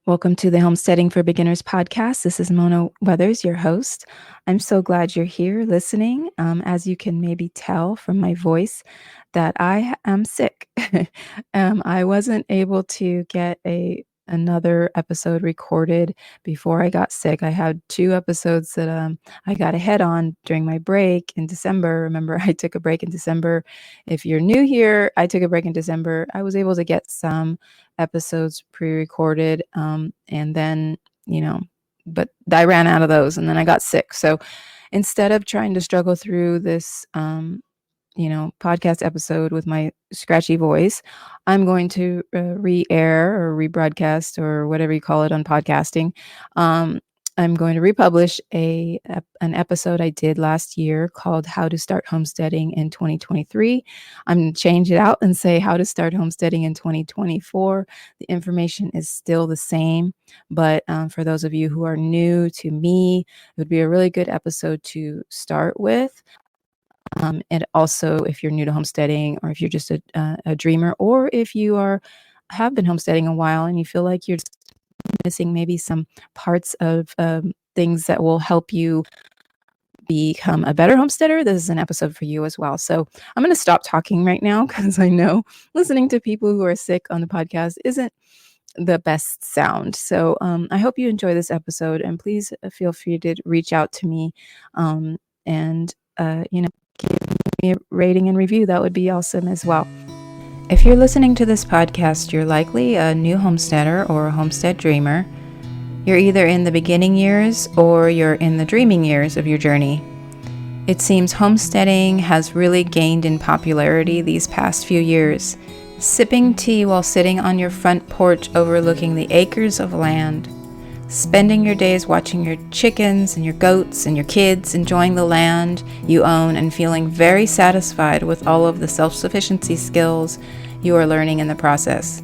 Welcome to the Homesteading for Beginners podcast. This is Mona Weathers, your host. I'm so glad you're here listening. As you can maybe tell from my voice, that I am sick. I wasn't able to get another episode recorded before I got sick. I had two episodes that I got ahead on during my break in December. Remember, I took a break in December. If you're new here, I took a break in December. I was able to get some episodes pre-recorded, and then but I ran out of those, and then I got sick. So instead of trying to struggle through this podcast episode with my scratchy voice, I'm going to re-air or rebroadcast or whatever you call it on podcasting. I'm going to republish an episode I did last year called How to Start Homesteading in 2023. I'm going to change it out and say How to Start Homesteading in 2024. The information is still the same, but for those of you who are new to me, it would be a really good episode to start with. And also, if you're new to homesteading, or if you're just a dreamer, or if you have been homesteading a while and you feel like you're missing maybe some parts of things that will help you become a better homesteader, this is an episode for you as well. So I'm going to stop talking right now because I know listening to people who are sick on the podcast isn't the best sound. So I hope you enjoy this episode, and please feel free to reach out to me and give me a rating and review. That would be awesome as well. If you're listening to this podcast, you're likely a new homesteader or a homestead dreamer. You're either in the beginning years or you're in the dreaming years of your journey. It seems homesteading has really gained in popularity these past few years. Sipping tea while sitting on your front porch overlooking the acres of land. Spending your days watching your chickens and your goats and your kids enjoying the land you own and feeling very satisfied with all of the self-sufficiency skills you are learning in the process.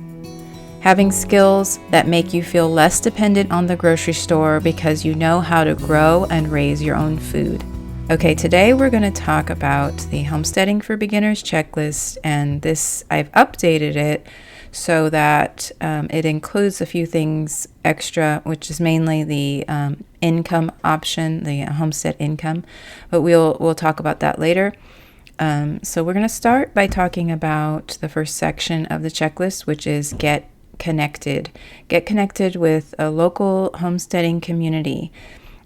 Having skills that make you feel less dependent on the grocery store because you know how to grow and raise your own food. Okay, today we're going to talk about the Homesteading for Beginners checklist, and I've updated it so that it includes a few things extra, which is mainly the income option, the homestead income, but we'll talk about that later. So we're going to start by talking about the first section of the checklist, which is get connected. Get connected with a local homesteading community.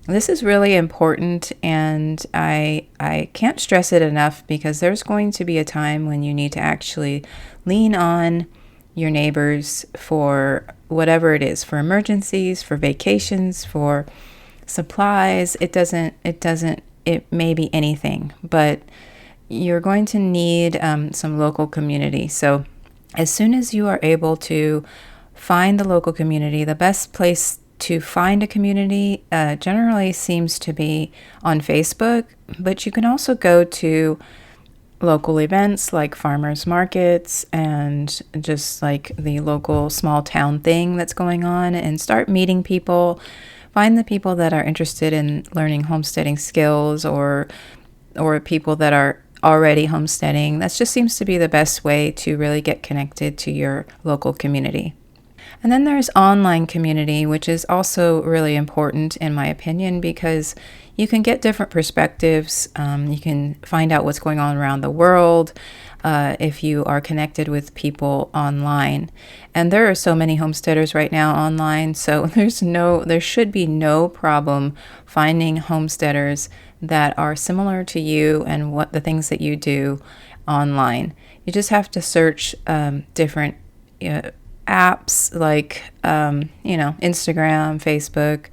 This is really important, and I can't stress it enough, because there's going to be a time when you need to actually lean on your neighbors for whatever it is, for emergencies, for vacations, for supplies. It may be anything, but you're going to need some local community. So as soon as you are able to find the local community, the best place to find a community generally seems to be on Facebook, but you can also go to local events like farmers markets and just like the local small town thing that's going on, and start meeting people. Find the people that are interested in learning homesteading skills, or people that are already homesteading. That just seems to be the best way to really get connected to your local community. And then there's online community, which is also really important in my opinion, because you can get different perspectives. You can find out what's going on around the world if you are connected with people online. And there are so many homesteaders right now online, so there should be no problem finding homesteaders that are similar to you and what the things that you do online. You just have to search different apps like Instagram, Facebook.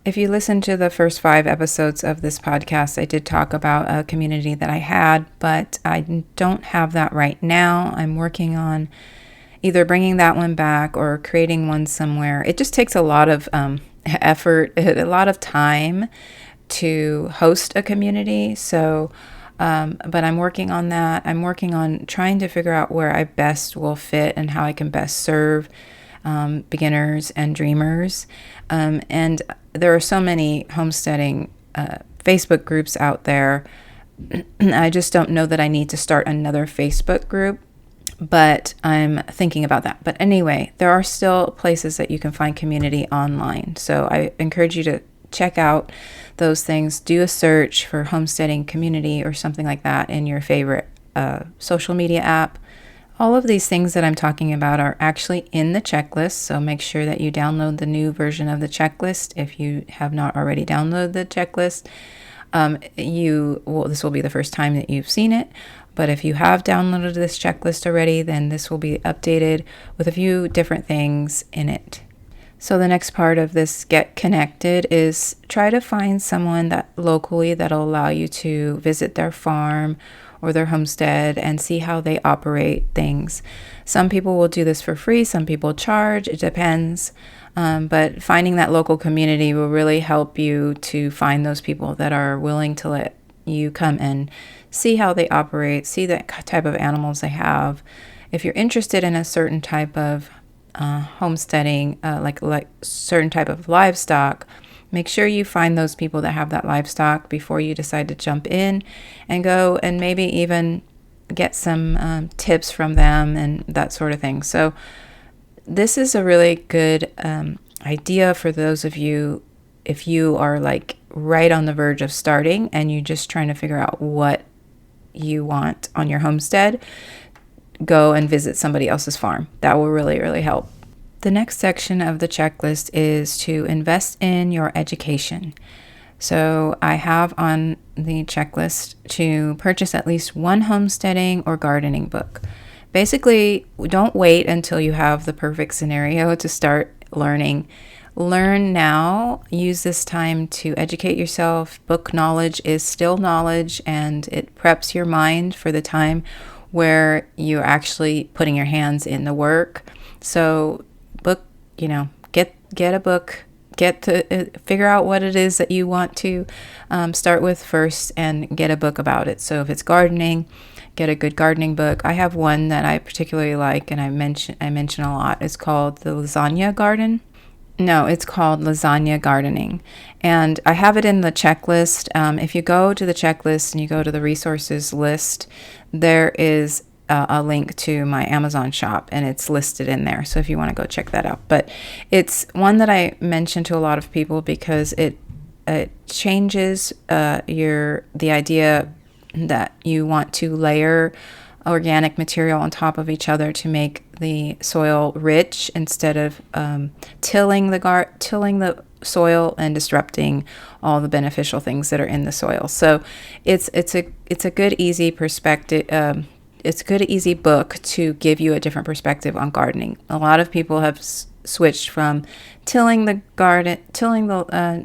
If you listen to the first 5 episodes of this podcast, I did talk about a community that I had, but I don't have that right now. I'm working on either bringing that one back or creating one somewhere. It just takes a lot of effort, a lot of time to host a community. So but I'm working on that. I'm working on trying to figure out where I best will fit and how I can best serve beginners and dreamers. And there are so many homesteading Facebook groups out there. I just don't know that I need to start another Facebook group. but I'm thinking about that. But anyway, there are still places that you can find community online. So I encourage you to check out those things. Do a search for homesteading community or something like that in your favorite social media app. All of these things that I'm talking about are actually in the checklist, so make sure that you download the new version of the checklist if you have not already downloaded the checklist. This will be the first time that you've seen it, but if you have downloaded this checklist already, then this will be updated with a few different things in it. So the next part of this get connected is try to find someone that locally that'll allow you to visit their farm or their homestead and see how they operate things. Some people will do this for free, some people charge, it depends. But finding that local community will really help you to find those people that are willing to let you come and see how they operate, see the type of animals they have. If you're interested in a certain type of homesteading, like certain type of livestock, make sure you find those people that have that livestock before you decide to jump in and go and maybe even get some tips from them and that sort of thing. So this is a really good idea for those of you if you are like right on the verge of starting and you're just trying to figure out what you want on your homestead. Go and visit somebody else's farm. That will really, really help. The next section of the checklist is to invest in your education. So I have on the checklist to purchase at least one homesteading or gardening book. Basically, don't wait until you have the perfect scenario to start learning. Learn now. Use this time to educate yourself. Book knowledge is still knowledge, and it preps your mind for the time where you're actually putting your hands in the work. So get a book, get to figure out what it is that you want to start with first and get a book about it. So if it's gardening, get a good gardening book. I have one that I particularly like and I mention a lot. It's called The Lasagna Garden. No, it's called Lasagna Gardening. And I have it in the checklist. If you go to the checklist and you go to the resources list, there is a link to my Amazon shop and it's listed in there. So if you want to go check that out. But it's one that I mention to a lot of people because it changes the idea that you want to layer organic material on top of each other to make the soil rich instead of tilling the soil and disrupting all the beneficial things that are in the soil. So it's a good easy perspective. It's a good easy book to give you a different perspective on gardening. A lot of people have switched from tilling the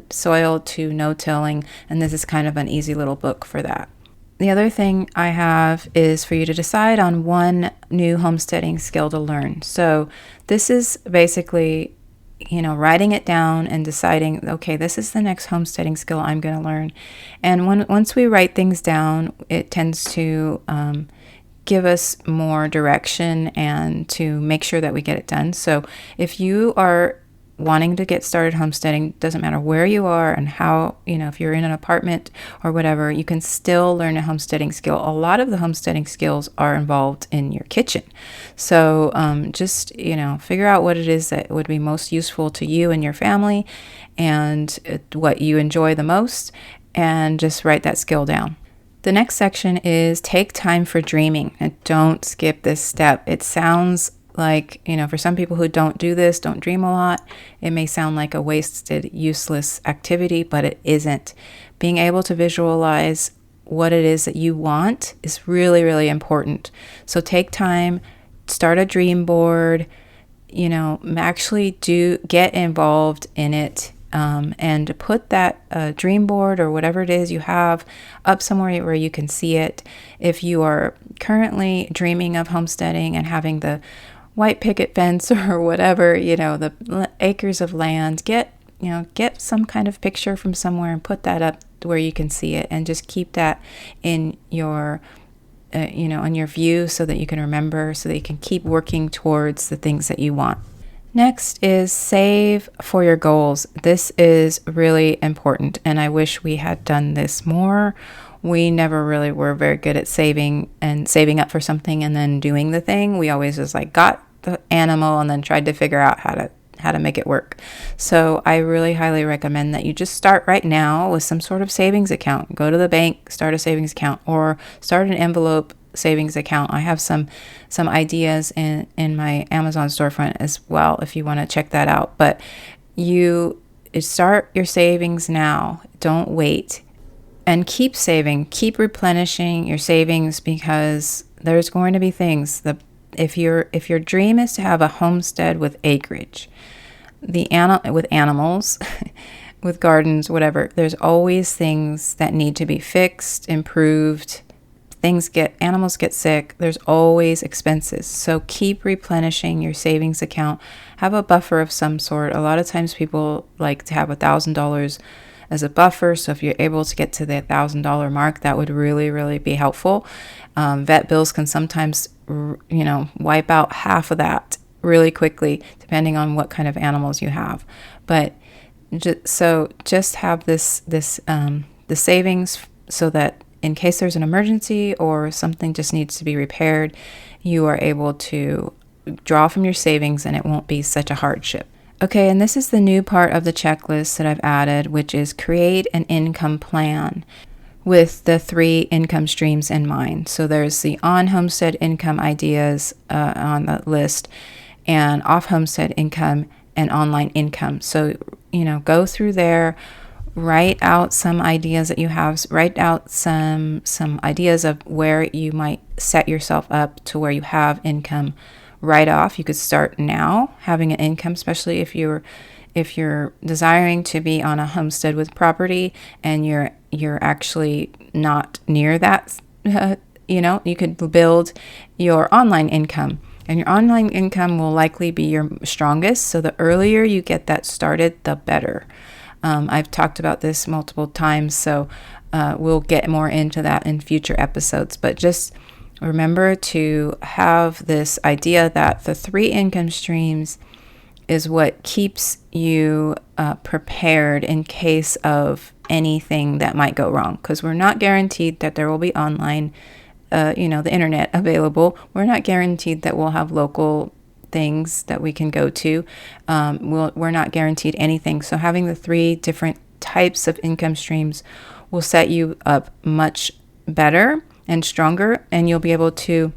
soil to no tilling, and this is kind of an easy little book for that. The other thing I have is for you to decide on one new homesteading skill to learn. So this is basically, writing it down and deciding, okay, this is the next homesteading skill I'm going to learn. And once we write things down, it tends to give us more direction and to make sure that we get it done. So if you are wanting to get started homesteading, doesn't matter where you are and how, if you're in an apartment or whatever, you can still learn a homesteading skill. A lot of the homesteading skills are involved in your kitchen. So just, figure out what it is that would be most useful to you and your family and what you enjoy the most, and just write that skill down. The next section is take time for dreaming, and don't skip this step. It sounds like, for some people who don't dream a lot, it may sound like a wasted, useless activity, but it isn't. Being able to visualize what it is that you want is really, really important. So take time, start a dream board, actually get involved in it. And put that dream board or whatever it is you have up somewhere where you can see it. If you are currently dreaming of homesteading and having the white picket fence or whatever, the acres of land, get some kind of picture from somewhere and put that up where you can see it, and just keep that in your on your view so that you can remember, so that you can keep working towards the things that you want. Next is save for your goals. This is really important, and I wish we had done this more we never really were very good at saving up for something and then doing the thing. We always just like got the animal and then tried to figure out how to make it work. So I really highly recommend that you just start right now with some sort of savings account. Go to the bank, start a savings account, or start an envelope savings account. I have some ideas in my Amazon storefront as well if you want to check that out. But you start your savings now. Don't wait. And keep saving, keep replenishing your savings, because there's going to be things that if your dream is to have a homestead with acreage, with animals, with gardens, whatever, there's always things that need to be fixed, improved. Animals get sick. There's always expenses. So keep replenishing your savings account. Have a buffer of some sort. A lot of times people like to have $1,000 as a buffer. So if you're able to get to the $1,000 mark, that would really, really be helpful. Vet bills can sometimes, wipe out half of that really quickly, depending on what kind of animals you have. But just have the savings so that in case there's an emergency or something just needs to be repaired, you are able to draw from your savings and it won't be such a hardship. Okay, and this is the new part of the checklist that I've added, which is create an income plan with the 3 income streams in mind. So there's the on-homestead income ideas on the list, and off-homestead income and online income. So, go through there, write out some ideas that you have, write out some ideas of where you might set yourself up to where you have income right off. You could start now having an income, especially if you're desiring to be on a homestead with property and you're actually not near that. You could build your online income, and your online income will likely be your strongest. So the earlier you get that started, the better. I've talked about this multiple times, so we'll get more into that in future episodes. But just remember to have this idea that the 3 income streams is what keeps you prepared in case of anything that might go wrong. Because we're not guaranteed that there will be online, the internet available. We're not guaranteed that we'll have local things that we can go to. We're not guaranteed anything. So having the 3 different types of income streams will set you up much better and stronger, and you'll be able to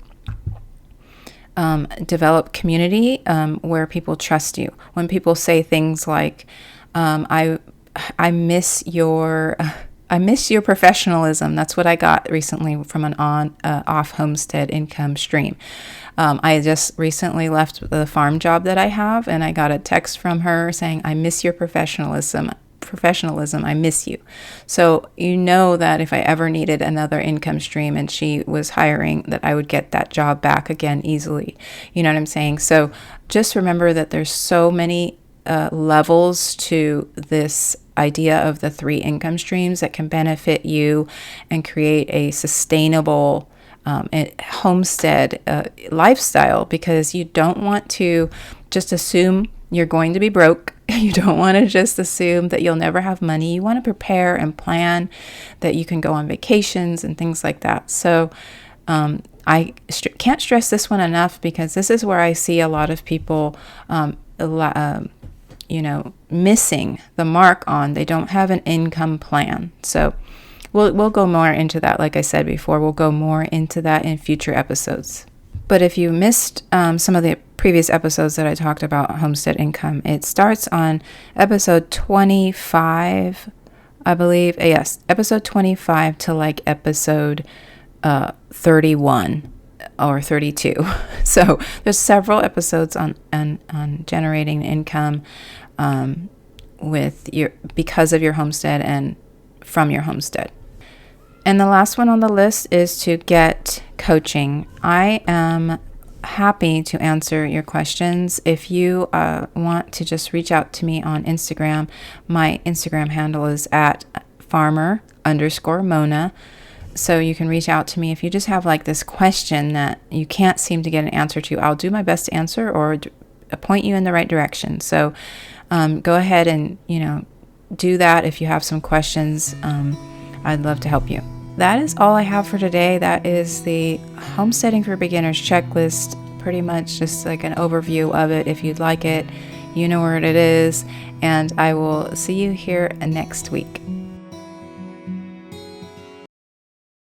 develop community where people trust you. When people say things like, I miss your professionalism. That's what I got recently from an off homestead income stream. I just recently left the farm job that I have, and I got a text from her saying, I miss your professionalism, I miss you. So that if I ever needed another income stream and she was hiring, that I would get that job back again easily. You know what I'm saying? So just remember that there's so many levels to this idea of the 3 income streams that can benefit you and create a sustainable homestead lifestyle, because you don't want to just assume you're going to be broke. You don't want to just assume that you'll never have money. You want to prepare and plan that you can go on vacations and things like that. So I can't stress this one enough, because this is where I see a lot of people missing the mark on. They don't have an income plan. So we'll go more into that. Like I said before, we'll go more into that in future episodes. But if you missed some of the previous episodes that I talked about homestead income, it starts on episode 25, I believe. Yes, episode 25 to like episode 31 or 32. So there's several episodes on generating income because of your homestead and from your homestead. And the last one on the list is to get coaching. I am happy to answer your questions. If you want to just reach out to me on Instagram, my Instagram handle is at farmer_Mona. So you can reach out to me if you just have like this question that you can't seem to get an answer to. I'll do my best to answer or point you in the right direction. So go ahead and, do that if you have some questions. I'd love to help you. that is all I have for today. That is the Homesteading for Beginners checklist, pretty much just like an overview of it. If you'd like it, you know where it is, and I will see you here next week.